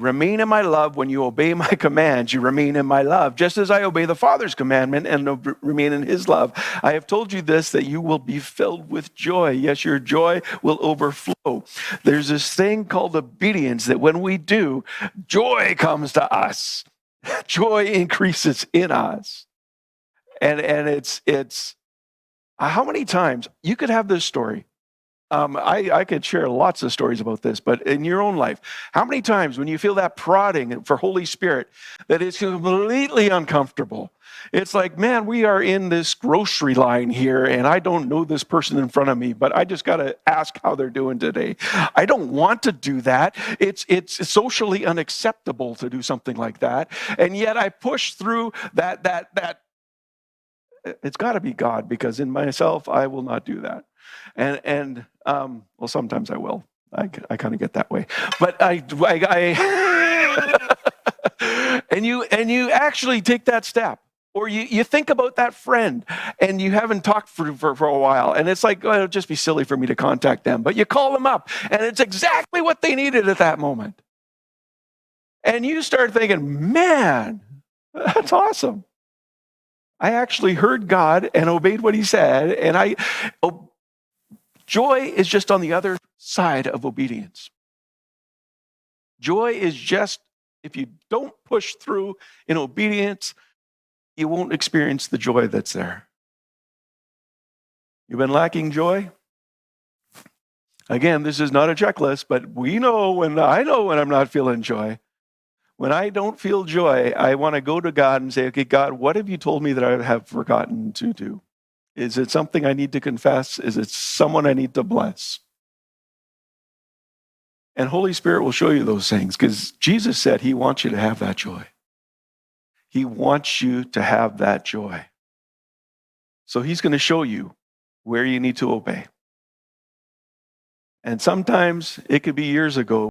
Remain in my love. When you obey my commands, you remain in my love, just as I obey the Father's commandment and remain in his love. I have told you this, that you will be filled with joy. Yes, your joy will overflow. There's this thing called obedience that when we do, joy comes to us. Joy increases in us. And it's how many times you could have this story. I could share lots of stories about this, but in your own life, how many times when you feel that prodding for Holy Spirit that is completely uncomfortable? It's like, man, we are in this grocery line here, and I don't know this person in front of me, but I just got to ask how they're doing today. I don't want to do that. It's socially unacceptable to do something like that, and yet I push through that. It's got to be God, because in myself, I will not do that. And well, sometimes I will. I kind of get that way, but I and you actually take that step, or you think about that friend and you haven't talked for a while, and it's like, oh, it'll just be silly for me to contact them, but you call them up and it's exactly what they needed at that moment, and you start thinking, man, that's awesome. I actually heard God and obeyed what he said, and joy is just on the other side of obedience. Joy is just, if you don't push through in obedience, you won't experience the joy that's there. You've been lacking joy? Again, this is not a checklist, but I know when I'm not feeling joy. When I don't feel joy, I want to go to God and say, okay, God, what have you told me that I have forgotten to do? Is it something I need to confess? Is it someone I need to bless? And Holy Spirit will show you those things, because Jesus said he wants you to have that joy. He wants you to have that joy. So he's going to show you where you need to obey. And sometimes it could be years ago